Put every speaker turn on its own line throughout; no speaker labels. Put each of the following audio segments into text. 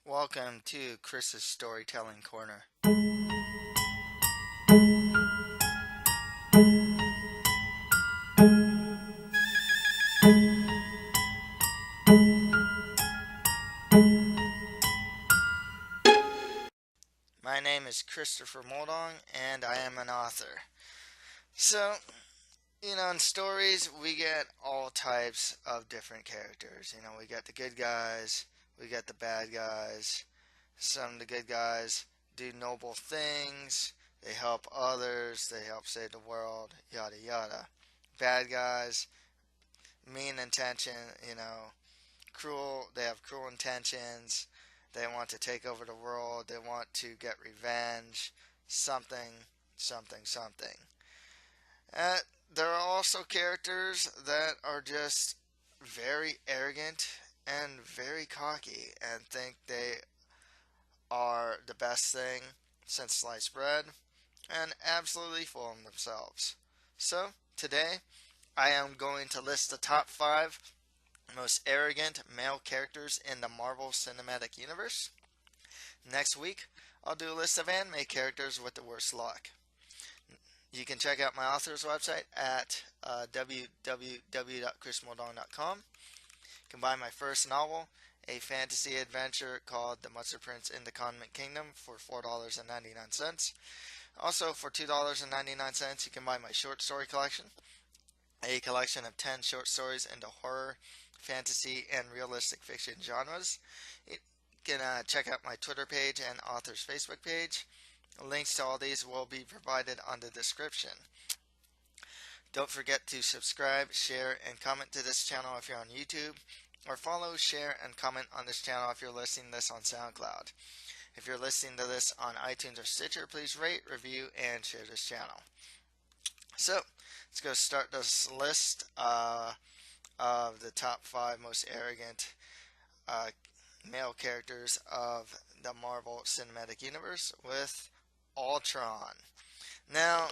Welcome to Chris's Storytelling Corner. My name is Christopher Moldong, and I am an author. So, in stories, we get all types of different characters. We got the good guys, we got the bad guys. Some of the good guys do noble things, they help others, they help save the world, yada yada. Bad guys, mean intention, cruel, they have cruel intentions, they want to take over the world, they want to get revenge, something, something, something. Uh, there are also characters that are just very arrogant and very cocky and think they are the best thing since sliced bread and absolutely fool themselves. So, today I am going to list the top 5 most arrogant male characters in the Marvel Cinematic Universe. Next week, I'll do a list of anime characters with the worst luck. You can check out my author's website at www.chrismoldong.com. You can buy my first novel, a fantasy adventure called The Mustard Prince in the Condiment Kingdom, for $4.99. Also, for $2.99, you can buy my short story collection, a collection of 10 short stories into horror, fantasy, and realistic fiction genres. You can check out my Twitter page and author's Facebook page. Links to all these will be provided on the description. Don't forget to subscribe, share, and comment to this channel if you're on YouTube, or follow, share, and comment on this channel if you're listening to this on SoundCloud. If you're listening to this on iTunes or Stitcher, please rate, review, and share this channel. So, let's go start this list of the top 5 most arrogant uh, male characters of the Marvel Cinematic Universe with Ultron. Now,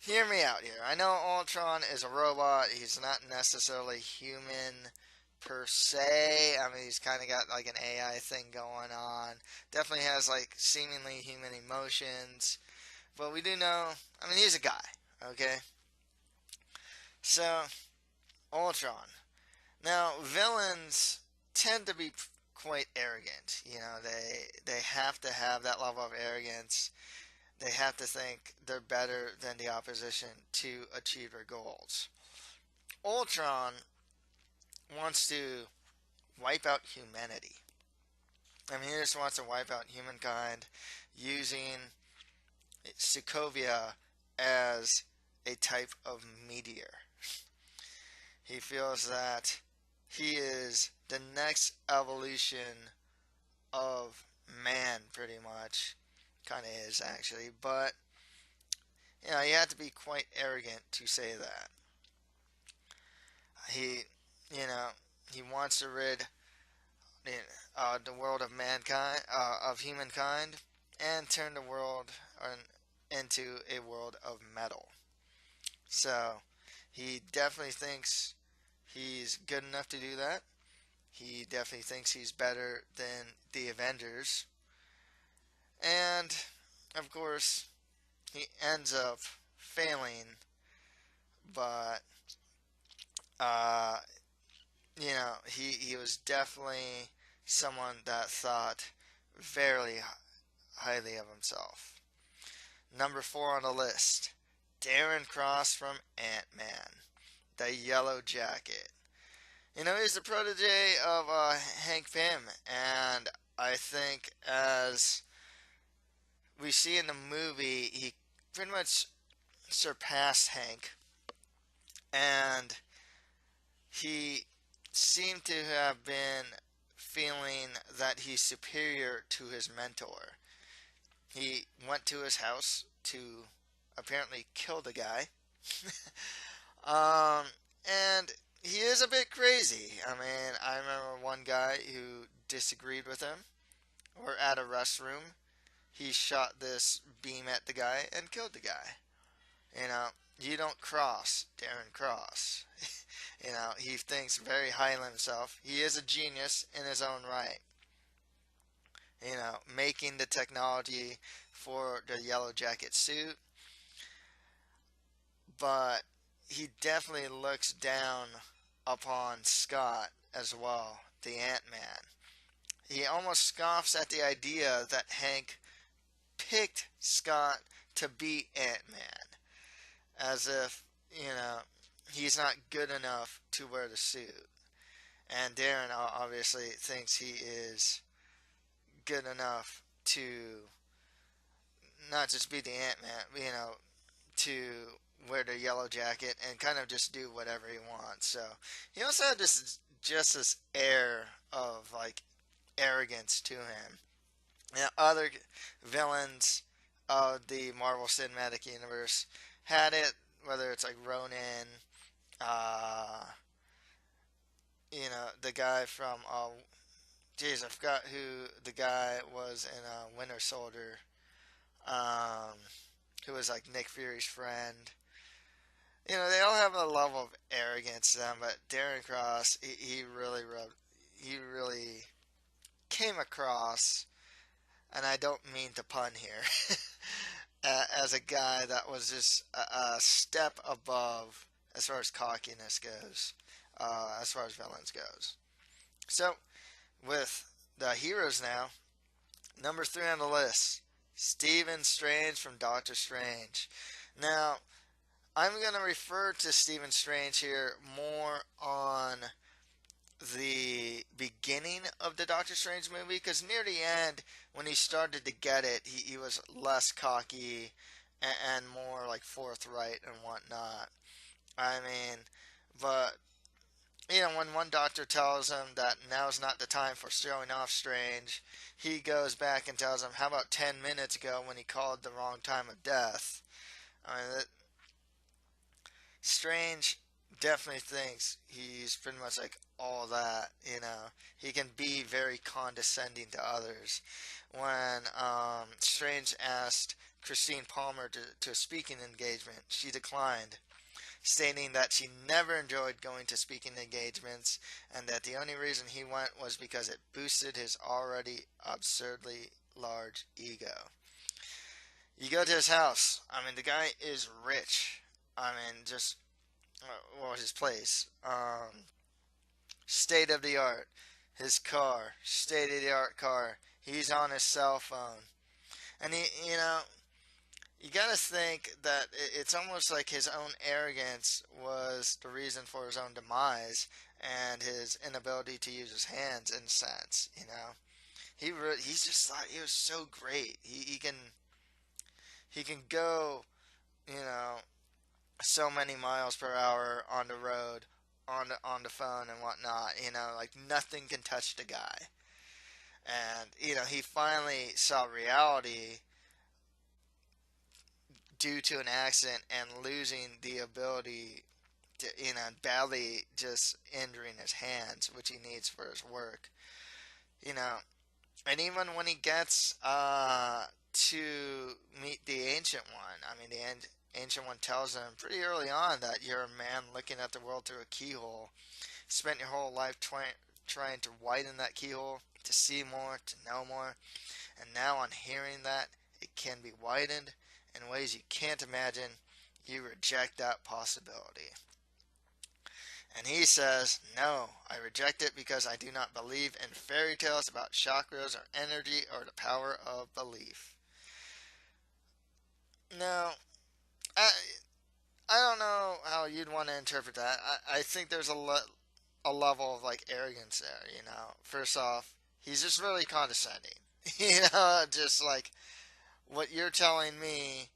hear me out here. I know Ultron is a robot. He's not necessarily human per se. I mean, he's kind of got like an AI thing going on. Definitely has like seemingly human emotions. But we do know, I mean, he's a guy, okay? So, Ultron. Now, villains tend to be quite arrogant. They have to have that level of arrogance. They have to think they're better than the opposition to achieve their goals. Ultron wants to wipe out humanity. I mean, he just wants to wipe out humankind using Sokovia as a type of meteor. He feels that he is the next evolution of man, pretty much. Kind of is, actually. But, you have to be quite arrogant to say that. He, you know, he wants to rid the world of mankind, of humankind, and turn the world into a world of metal. So, he definitely thinks he's good enough to do that. He definitely thinks he's better than the Avengers. And, of course, he ends up failing, but, uh, he was definitely someone that thought very highly of himself. Number 4 on the list, Darren Cross from Ant-Man, the Yellow Jacket. He's the protege of Hank Pym, and I think as we see in the movie, he pretty much surpassed Hank, and he seemed to have been feeling that he's superior to his mentor. He went to his house to apparently kill the guy. And he is a bit crazy. I mean, I remember one guy who disagreed with him. We're at a restroom. He shot this beam at the guy and killed the guy. You don't cross Darren Cross. He thinks very highly of himself. He is a genius in his own right. making the technology for the Yellow Jacket suit, but he definitely looks down upon Scott as well, the Ant-Man. He almost scoffs at the idea that Hank picked Scott to be Ant-Man, as if, he's not good enough to wear the suit. And Darren obviously thinks he is good enough to not just be the Ant-Man, to wear the yellow jacket and kind of just do whatever he wants. So he also had this air of like arrogance to him. Now, other villains of the Marvel Cinematic Universe had it, whether it's like Ronin, uh, the guy from, I forgot who the guy was in Winter Soldier, um, who was like Nick Fury's friend. They all have a level of arrogance to them, but Darren Cross, he really came across, and I don't mean to pun here, as a guy that was just a step above as far as cockiness goes, as far as villains goes. So, with the heroes now, number 3 on the list, Stephen Strange from Doctor Strange. Now, I'm going to refer to Stephen Strange here more on the beginning of the Doctor Strange movie, because near the end, when he started to get it, he was less cocky and more like forthright and whatnot. I mean, but when one doctor tells him that now's not the time for showing off Strange, he goes back and tells him, how about 10 minutes ago when he called the wrong time of death? I mean, Strange definitely thinks he's pretty much like all that, He can be very condescending to others. When Strange asked Christine Palmer to a speaking engagement, she declined, stating that she never enjoyed going to speaking engagements and that the only reason he went was because it boosted his already absurdly large ego. You go to his house. I mean, the guy is rich. I mean, just, his place? State of the art. His car. State of the art car. He's on his cell phone. And you gotta think that it's almost like his own arrogance was the reason for his own demise and his inability to use his hands in a sense, He's just thought he was so great. He can go, so many miles per hour on the road, on the phone and whatnot, like nothing can touch the guy. And, he finally saw reality due to an accident and losing the ability to, badly just injuring his hands, which he needs for his work. And even when he gets to meet the Ancient One, I mean, the Ancient One tells him pretty early on that you're a man looking at the world through a keyhole. Spent your whole life trying to widen that keyhole, to see more, to know more. And now on hearing that it can be widened in ways you can't imagine, you reject that possibility. And he says, no, I reject it because I do not believe in fairy tales about chakras or energy or the power of belief. Now, I don't know how you'd want to interpret that. I think there's a level of like arrogance there, First off, he's just really condescending. Just like, what you're telling me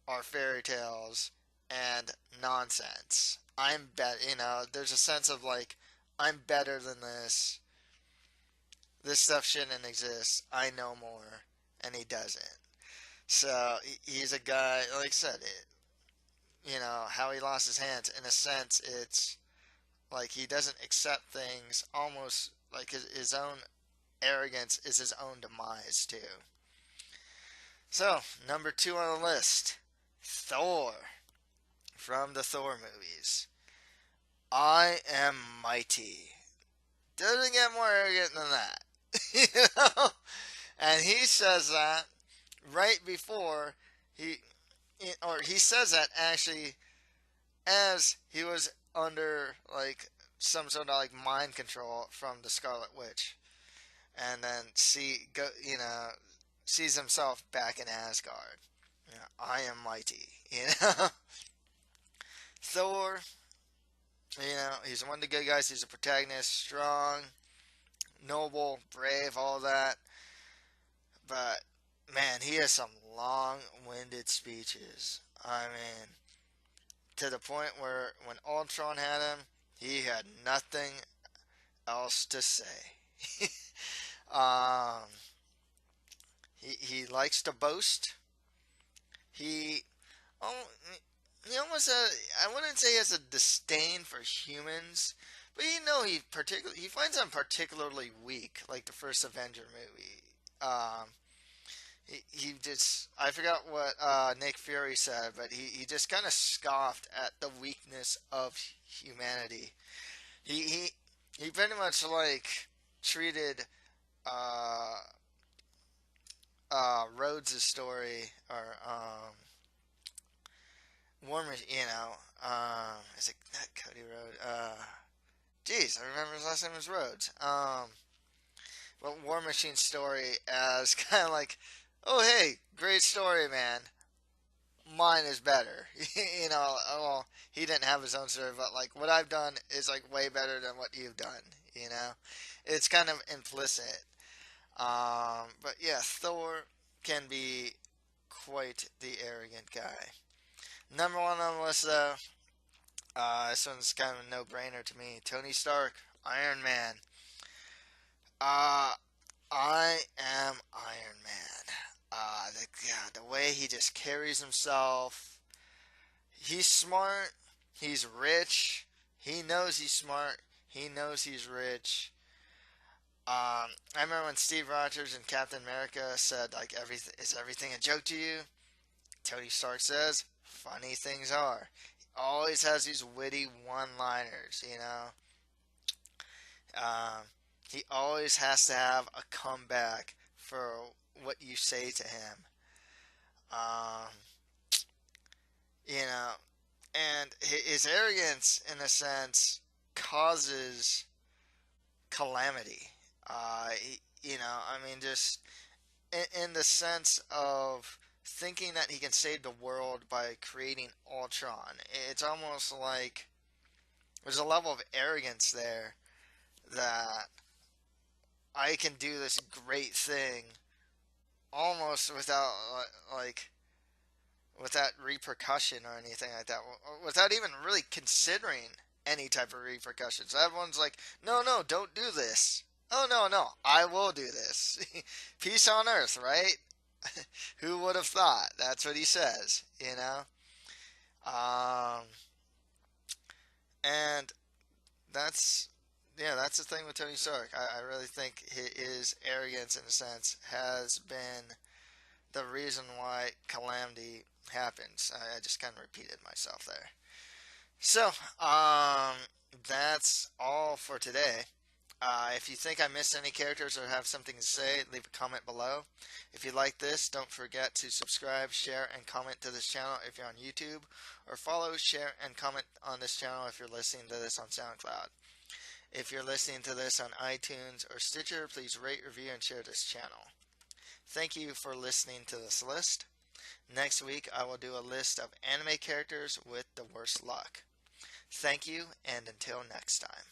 are fairy tales and nonsense. I'm there's a sense of like, I'm better than this. This stuff shouldn't exist. I know more. And he doesn't. So, he's a guy, like I said, how he lost his hands. In a sense, it's like he doesn't accept things, almost like his own arrogance is his own demise, too. So, number 2 on the list, Thor, from the Thor movies. I am mighty. Doesn't get more arrogant than that. And And he says that right before he, or he says that actually as he was under like some sort of like mind control from the Scarlet Witch, and then sees himself back in Asgard. I am mighty. Thor. He's one of the good guys. He's a protagonist, strong, noble, brave, all that. But man, he has some long-winded speeches. I mean, to the point where when Ultron had him, he had nothing else to say. um, he likes to boast. He oh, he almost I wouldn't say he has a disdain for humans, but he finds them particularly weak, like the first Avenger movie. He just I forgot what Nick Fury said, but he just kind of scoffed at the weakness of humanity. He he he pretty much like treated uh Rhodes' story, or Warmer, is it not Cody Rhodes? Geez, I remember his last name was Rhodes. But War Machine's story as kind of like, oh hey, great story, man. Mine is better. Well, he didn't have his own story, but like what I've done is like way better than what you've done. It's kind of implicit. But yeah, Thor can be quite the arrogant guy. Number one on the list, though, this one's kind of a no-brainer to me. Tony Stark, Iron Man. Uh, I am Iron Man. The way he just carries himself. He's smart. He's rich. He knows he's smart. He knows he's rich. I remember when Steve Rogers and Captain America said, like, is everything a joke to you? Tony Stark says, funny things are. He always has these witty one-liners. Um, he always has to have a comeback for what you say to him. Um, you know, and his arrogance, in a sense, causes calamity. I mean, just in the sense of thinking that he can save the world by creating Ultron. It's almost like there's a level of arrogance there that I can do this great thing almost like without repercussion or anything like that, without even really considering any type of repercussions. Everyone's like, no, no, don't do this. Oh, no, no, I will do this. Peace on earth, right? Who would have thought? That's what he says. Um, and that's, yeah, that's the thing with Tony Stark. I really think his arrogance, in a sense, has been the reason why calamity happens. I just kind of repeated myself there. So, that's all for today. If you think I missed any characters or have something to say, leave a comment below. If you like this, don't forget to subscribe, share, and comment to this channel if you're on YouTube, or follow, share, and comment on this channel if you're listening to this on SoundCloud. If you're listening to this on iTunes or Stitcher, please rate, review, and share this channel. Thank you for listening to this list. Next week, I will do a list of anime characters with the worst luck. Thank you, and until next time.